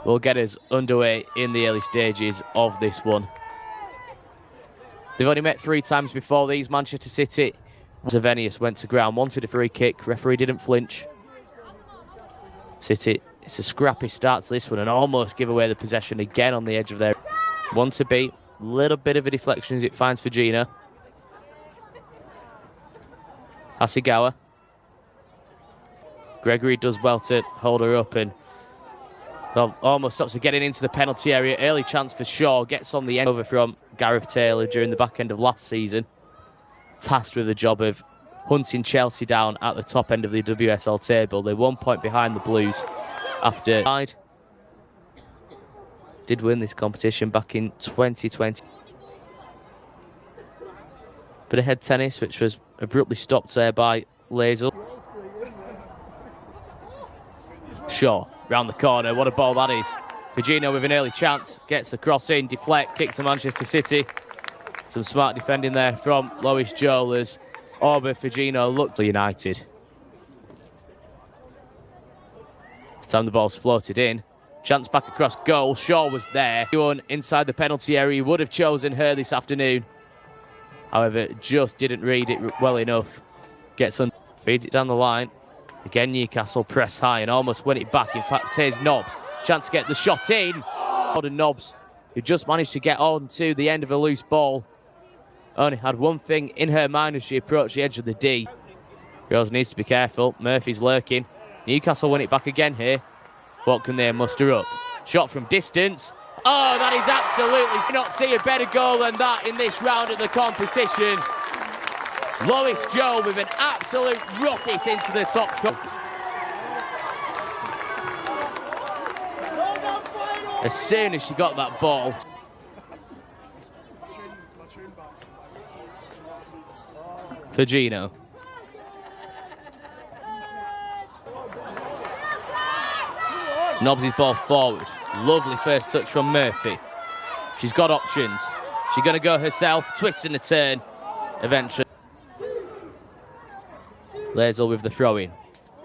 will get us underway in the early stages of this one. They've only met 3 times before these. Manchester City. Zavenius went to ground, wanted a free kick. Referee didn't flinch. City, it's a scrappy start to this one and almost give away the possession again on the edge of their... One to beat. Little bit of a deflection as it finds Virginia. Hasegawa. Gregory does well to hold her up and almost stops her getting into the penalty area. Early chance for Shaw. Gets on the end over from Gareth Taylor during the back end of last season. Tasked with the job of hunting Chelsea down at the top end of the WSL table. They're 1 point behind the Blues after... Did win this competition back in 2020. Bit of head tennis, which was abruptly stopped there by Lazel. Shaw, round the corner. What a ball that is. Virginia with an early chance. Gets the cross in, deflect, kick to Manchester City. Some smart defending there from Lois Joel as Orba Firgino looked to United. This time the ball's floated in. Chance back across goal. Shaw was there. Anyone inside the penalty area would have chosen her this afternoon. However, just didn't read it well enough. Gets on, feeds it down the line. Again, Newcastle press high and almost win it back. In fact, here's Nobbs. Chance to get the shot in. Nobbs, who just managed to get on to the end of a loose ball. Only had one thing in her mind as she approached the edge of the D. Girls needs to be careful. Murphy's lurking. Newcastle win it back again here. What can they muster up? Shot from distance. Oh, that is absolutely... You not see a better goal than that in this round of the competition. Lois Joel with an absolute rocket into the top corner. As soon as she got that ball. Firgino. Knobs his ball forward. Lovely first touch from Murphy. She's got options. She's going to go herself, twist and a turn. Eventually. Lazel with the throw-in.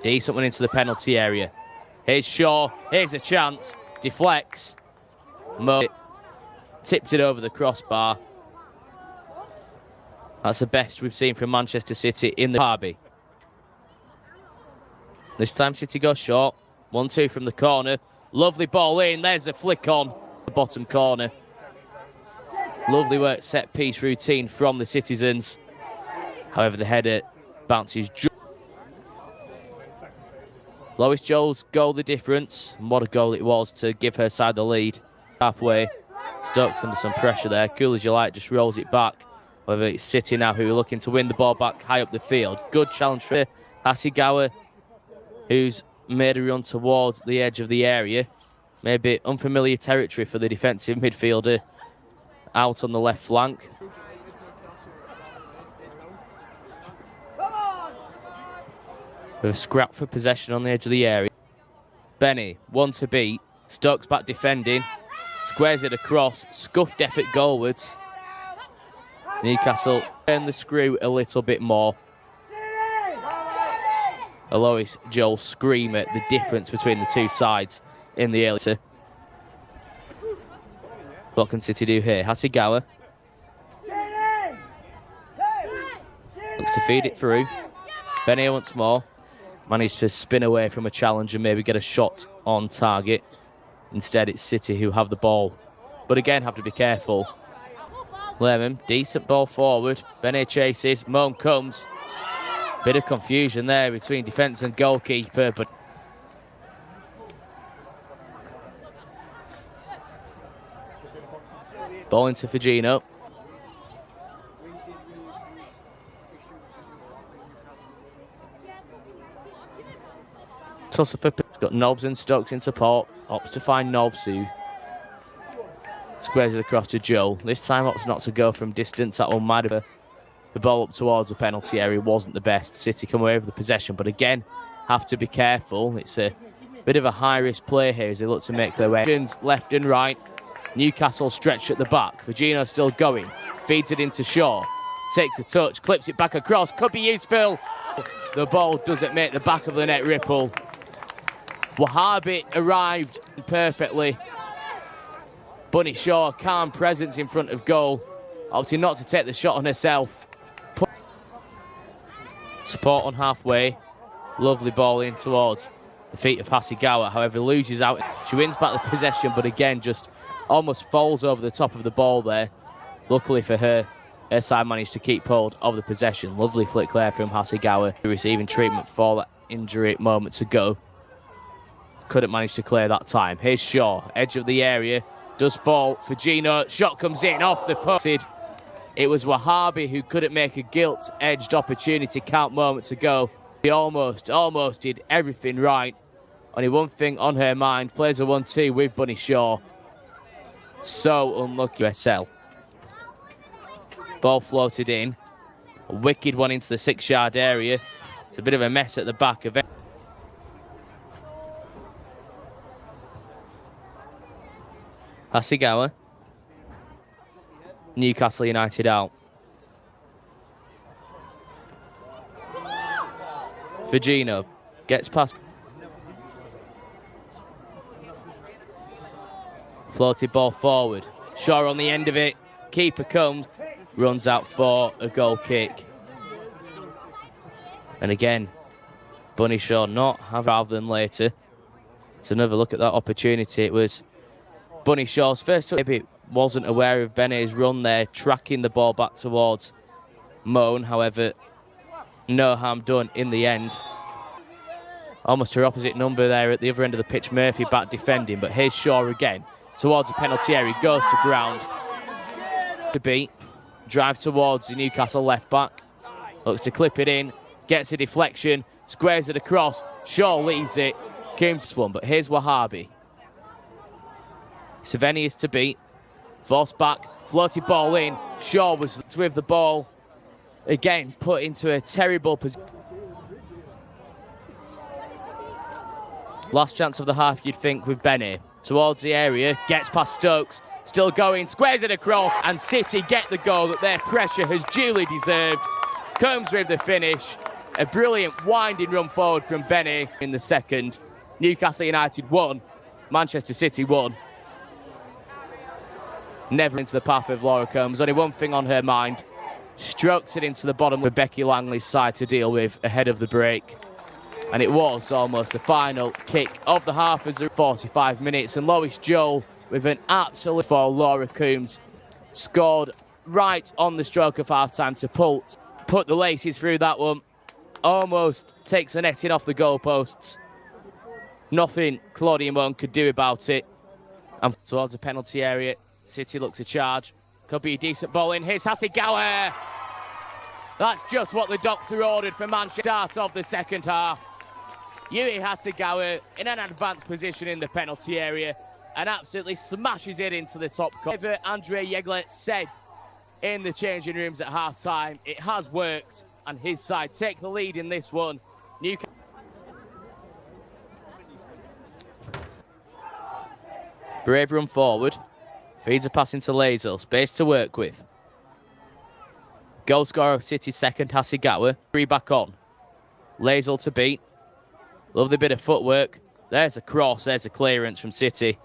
Decent one into the penalty area. Here's Shaw. Here's a chance. Deflects. Mo tips it over the crossbar. That's the best we've seen from Manchester City in the derby. This time City goes short. 1-2 from the corner. Lovely ball in. There's a flick on the bottom corner. Lovely work set piece routine from the citizens. However, the header bounces. Lois Joel's goal the difference. And what a goal it was to give her side the lead. Halfway. Stokes under some pressure there. Cool as you like, just rolls it back. However, it's City now who are looking to win the ball back high up the field. Good challenge for Hasegawa, who's made a run towards the edge of the area. Maybe unfamiliar territory for the defensive midfielder out on the left flank. With a scrap for possession on the edge of the area. Benny, 1 to beat. Stokes back defending. Squares it across. Scuffed effort goalwards. Newcastle turn the screw a little bit more. Lois Joel scream at the difference between the two sides in the early. What can City do here? Hasegawa looks to feed it through. Benny once more. Managed to spin away from a challenge and maybe get a shot on target. Instead, it's City who have the ball. But again, have to be careful. Lemon, decent ball forward. Benny chases. Moan comes. Bit of confusion there between defence and goalkeeper, but ball into Firgino. Tussle for got Nobbs and Stokes in support. Opts to find Nobbs, who squares it across to Joel. This time opts not to go from distance. That one might have the ball up towards the penalty area wasn't the best. City come away with the possession, but again, have to be careful. It's a bit of a high-risk play here as they look to make their way. Left and right. Newcastle stretch at the back. Virginia still going. Feeds it into Shaw. Takes a touch, clips it back across. Could be useful. The ball doesn't make the back of the net ripple. Wahhabi arrived perfectly. Bunny Shaw, calm presence in front of goal, opting not to take the shot on herself. Support on halfway. Lovely ball in towards the feet of Hasegawa. However, loses out. She wins back the possession, but again, just almost falls over the top of the ball there. Luckily for her, her side managed to keep hold of the possession. Lovely flick there from Hasegawa, receiving treatment for that injury moments ago. Couldn't manage to clear that time. Here's Shaw, edge of the area. Does fall for Gino. Shot comes in off the post. It was Wahhabi who couldn't make a gilt-edged opportunity count moments ago. He almost did everything right. Only one thing on her mind. Plays a 1-2 with Bunny Shaw. So unlucky. USL. Ball floated in. A wicked one into the 6-yard area. It's a bit of a mess at the back of it. Hasegawa. Newcastle United out. Virgino gets past. Floated ball forward. Shaw on the end of it. Keeper comes. Runs out for a goal kick. And again, Bunny Shaw not have rather than later. It's another look at that opportunity. It was Bunny Shaw's first. Maybe wasn't aware of Bene's run there, tracking the ball back towards Moan. However, no harm done in the end. Almost her opposite number there at the other end of the pitch. Murphy back defending, but here's Shaw again towards the penalty area. Goes to ground. To beat. Drive towards the Newcastle left back. Looks to clip it in. Gets a deflection. Squares it across. Shaw leaves it. Coombs one, but here's Wahhabi. Saveni is to beat. Forced back. Floated ball in. Shaw was with the ball. Again, put into a terrible position. Last chance of the half, you'd think, with Benny. Towards the area. Gets past Stokes. Still going. Squares it across. And City get the goal that their pressure has duly deserved. Combs with the finish. A brilliant winding run forward from Benny in the second. Newcastle United 1. Manchester City 1. Never into the path of Laura Combs. Only one thing on her mind. Strokes it into the bottom with Becky Langley's side to deal with ahead of the break. And it was almost the final kick of the half as 45 minutes. And Lois Joel with an absolute for Laura Combs. Scored right on the stroke of half-time to put the laces through that one. Almost takes the netting off the goalposts. Nothing Claudia Moan could do about it. And towards the penalty area, City looks to charge. Could be a decent ball in. Here's Hasegawa. That's just what the doctor ordered for Manchester. Start of the second half. Yui Hasegawa in an advanced position in the penalty area and absolutely smashes it into the top corner. Andre Yegler said in the changing rooms at half-time, it has worked, and his side take the lead in this one. Newcastle. Brave run forward. Feeds a pass into Lazel. Space to work with. Goal scorer of City second, Hasegawa. 3 back on. Lazel to beat. Lovely bit of footwork. There's a cross. There's a clearance from City.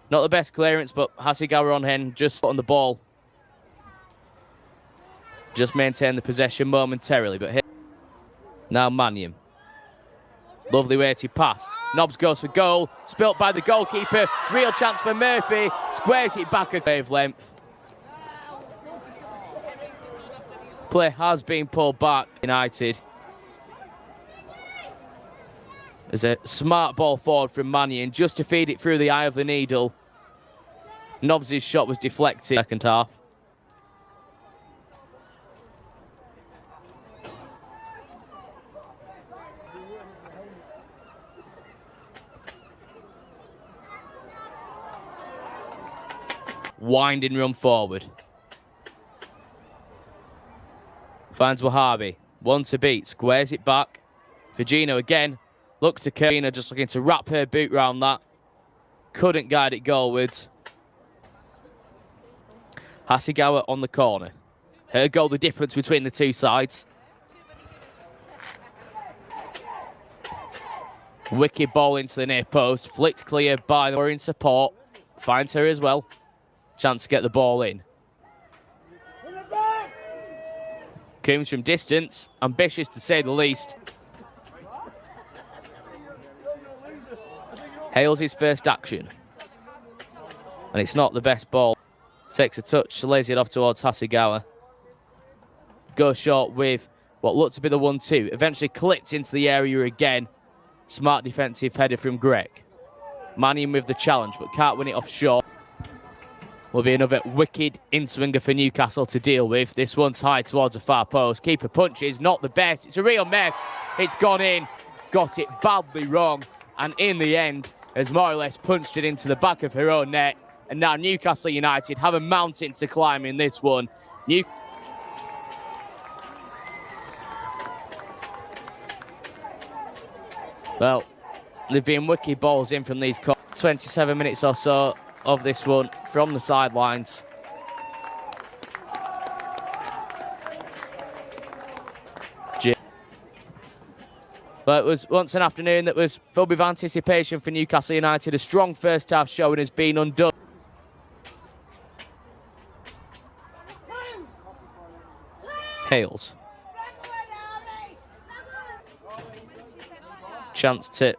Not the best clearance, but Hasegawa on hand, just on the ball. Just maintain the possession momentarily, but here. Now Maniam. Lovely weighted pass. Nobbs goes for goal. Spilt by the goalkeeper. Real chance for Murphy. Squares it back a wavelength. Play has been pulled back. United. There's a smart ball forward from Mannion just to feed it through the eye of the needle. Nobbs' shot was deflected second half. Winding run forward. Finds Wahhabi. 1 to beat. Squares it back. Virginia again. Looks to Karina, just looking to wrap her boot round that. Couldn't guide it goalwards. Hasegawa on the corner. Her goal, the difference between the two sides. Wicked ball into the near post. Flicked clear by the in support. Finds her as well. Chance to get the ball in. Coombs from distance. Ambitious to say the least. Hales his first action. And it's not the best ball. Takes a touch, lays it off towards Hasegawa. Goes short with what looked to be the 1-2. Eventually clipped into the area again. Smart defensive header from Greg. Mannion with the challenge, but can't win it off short. Will be another wicked in-swinger for Newcastle to deal with. This one's high towards the far post. Keeper punches, not the best. It's a real mess. It's gone in. Got it badly wrong. And in the end, has more or less punched it into the back of her own net. And now Newcastle United have a mountain to climb in this one. Well, they've been wicked balls in from these 27 minutes or so of this one from the sidelines. But it was once an afternoon that was filled with anticipation for Newcastle United. A strong first half showing has been undone. Hales. Chance to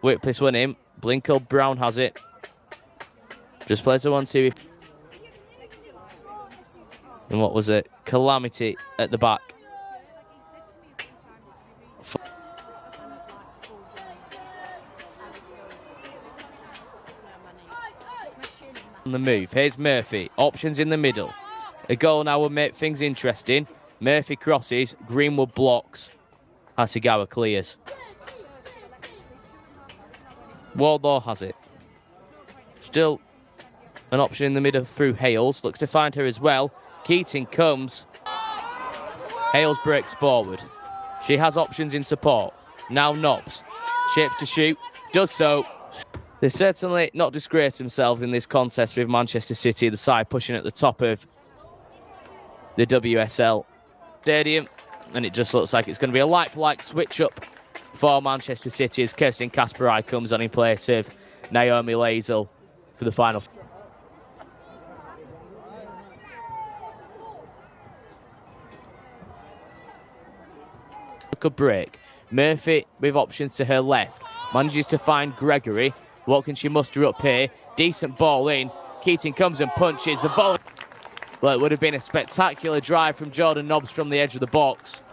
whip this one in. Blinko Brown has it. Just plays a 1-2. And what was it? Calamity at the back. On the move. Here's Murphy. Options in the middle. A goal now will make things interesting. Murphy crosses. Greenwood blocks. Hasegawa clears. Wardlaw has it. Still an option in the middle through Hales. Looks to find her as well. Keating comes. Hales breaks forward. She has options in support. Now Nobbs. Shapes to shoot. Does so. They certainly not disgraced themselves in this contest with Manchester City, the side pushing at the top of the WSL stadium. And it just looks like it's going to be a like-for-like switch-up for Manchester City as Kirsten Kasperai comes on in place of Naomi Lazel for the final. Look a break. Murphy with options to her left. Manages to find Gregory. What can she muster up here? Decent ball in. Keating comes and punches. The ball. Well, it would have been a spectacular drive from Jordan Nobbs from the edge of the box.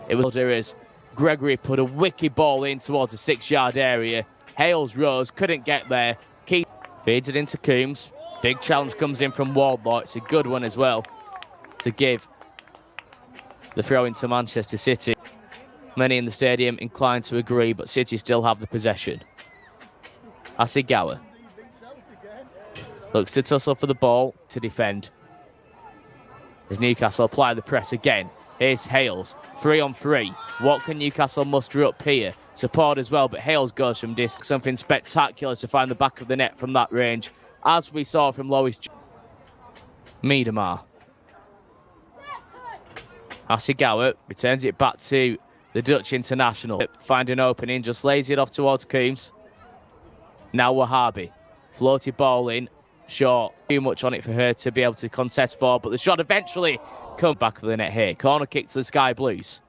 It was as Gregory put a wicked ball in towards the 6-yard area. Hales rose, couldn't get there. Keating feeds it into Coombs. Big challenge comes in from Wardlaw. It's a good one as well to give the throw into Manchester City. Many in the stadium inclined to agree, but City still have the possession. Hasegawa looks to tussle for the ball to defend. As Newcastle apply the press again. Here's Hales, 3-on-3. What can Newcastle muster up here? Support as well, but Hales goes from disc. Something spectacular to find the back of the net from that range, as we saw from Lois Miedemar. Hasegawa returns it back to the Dutch international. Find an opening, just lays it off towards Coombs. Now Wahabi. Floated ball in. Short. Too much on it for her to be able to contest for, but the shot eventually comes back of the net here. Corner kick to the Sky Blues.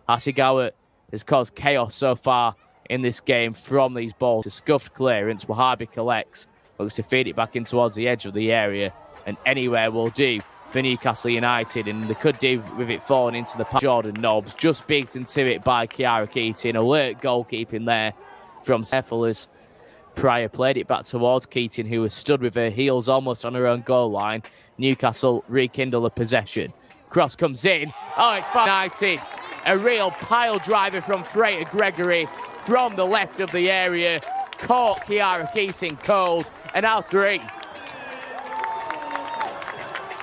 Hasegawa has caused chaos so far in this game from these balls. A scuffed clearance. Wahabi collects. Looks to feed it back in towards the edge of the area. And anywhere will do for Newcastle United, and they could do with it falling into the path. Jordan Nobbs just beaten to it by Kiara Keating. Alert goalkeeping there from Cephalus. Pryor played it back towards Keating, who was stood with her heels almost on her own goal line. Newcastle rekindle the possession. Cross comes in. Oh, it's United. A real pile driver from Freya Gregory from the left of the area. Caught Kiara Keating cold, and now 3.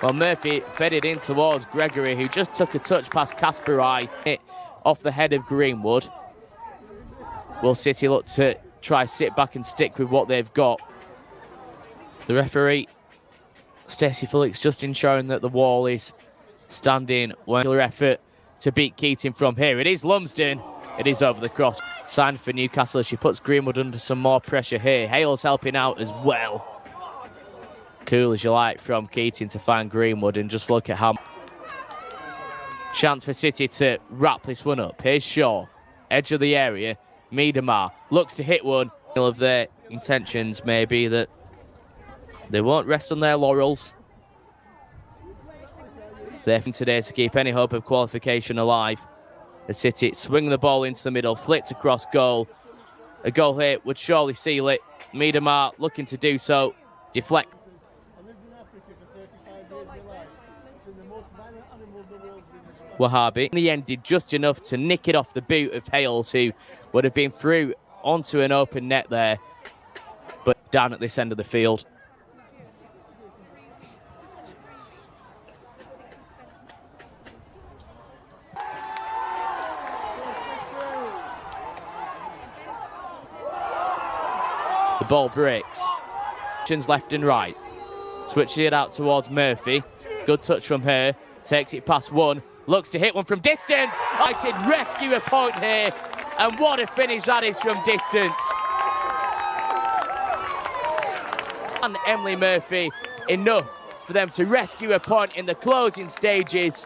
Well, Murphy fed it in towards Gregory, who just took a touch past Kasperai. Hit off the head of Greenwood. Will City look to try sit back and stick with what they've got? The referee, Stacey Felix, just ensuring that the wall is standing. Well, effort to beat Keating from here. It is Lumsden. It is over the cross. sign for Newcastle. She puts Greenwood under some more pressure here. Hale's helping out as well. Cool as you like from Keating to find Greenwood, and just look at how... Chance for City to wrap this one up. Here's Shaw, edge of the area. Miedemar looks to hit one. Of their intentions may be that they won't rest on their laurels. They're today to keep any hope of qualification alive. The City swing the ball into the middle, flicked across goal. A goal here would surely seal it. Miedemar looking to do so. Deflect. Wahabi in the end did just enough to nick it off the boot of Hales, who would have been through onto an open net there, but down at this end of the field. The ball breaks. Left and right. Switching it out towards Murphy. Good touch from her. Takes it past one. Looks to hit one from distance. I said rescue a point here. And what a finish that is from distance. And Emily Murphy, enough for them to rescue a point in the closing stages.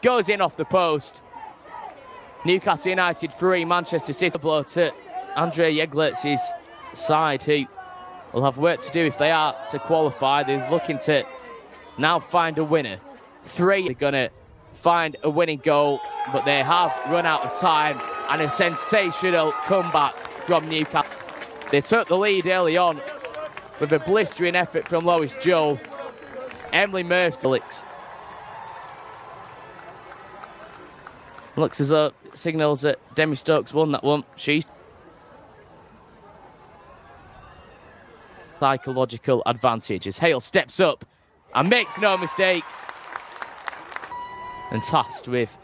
Goes in off the post. Newcastle United 3, Manchester City blow to Andrea Jeglert's side, who will have work to do if they are to qualify. They're looking to now find a winner. 3, they're going to find a winning goal, but they have run out of time, and a sensational comeback from Newcastle. They took the lead early on with a blistering effort from Lois Joel. Emily Murphy looks as though it signals that Demi Stokes won that one. She's psychological advantage as Hale steps up and makes no mistake, and tasked with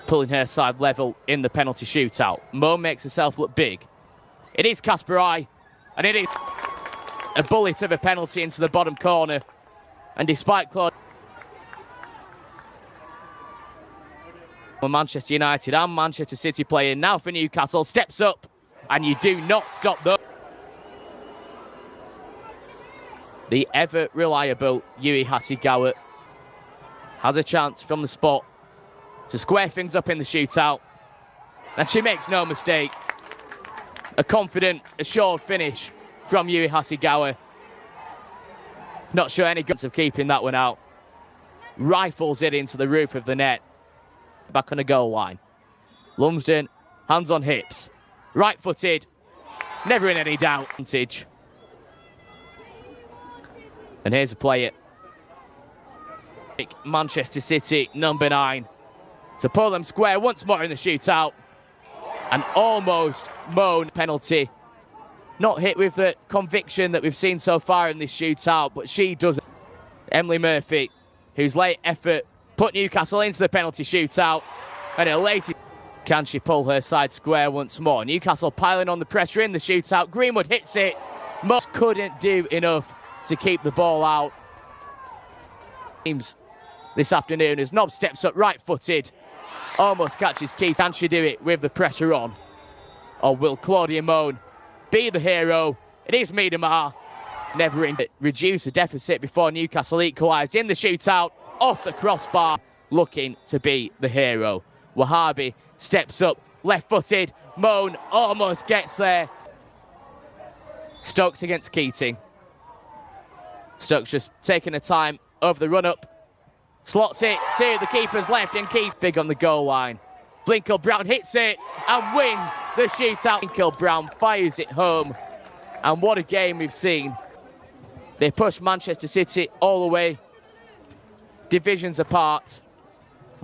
pulling her side level in the penalty shootout. Mo makes herself look big. It is Kasperai, and it is a bullet of a penalty into the bottom corner. And despite Claude, Manchester United and Manchester City playing now for Newcastle, steps up, and you do not stop those. The ever-reliable Yui Hasegawa has a chance from the spot to square things up in the shootout. And she makes no mistake. A confident, assured finish from Yui Hasegawa. Not sure any guts of keeping that one out. Rifles it into the roof of the net. Back on the goal line. Lumsden, hands on hips. Right-footed. Never in any doubt. And here's a player. Manchester City, number 9. To pull them square once more in the shootout. An almost moan penalty. Not hit with the conviction that we've seen so far in this shootout, but she does. Emily Murphy, whose late effort put Newcastle into the penalty shootout. And elated. Can she pull her side square once more? Newcastle piling on the pressure in the shootout. Greenwood hits it. Most couldn't do enough to keep the ball out. Teams this afternoon as Nob steps up right-footed. Almost catches Keith. Can she do it with the pressure on? Or will Claudia Moan be the hero? It is Miedemar. Never in. Reduce the deficit before Newcastle equalised in the shootout. Off the crossbar. Looking to be the hero. Wahabi steps up. Left-footed. Moan almost gets there. Stokes against Keating. Stokes just taking the time over the run-up. Slots it to the keeper's left, and Keith big on the goal line. Blinkel-Brown hits it and wins the shootout. Blinkel-Brown fires it home. And what a game we've seen. They push Manchester City all the way. Divisions apart.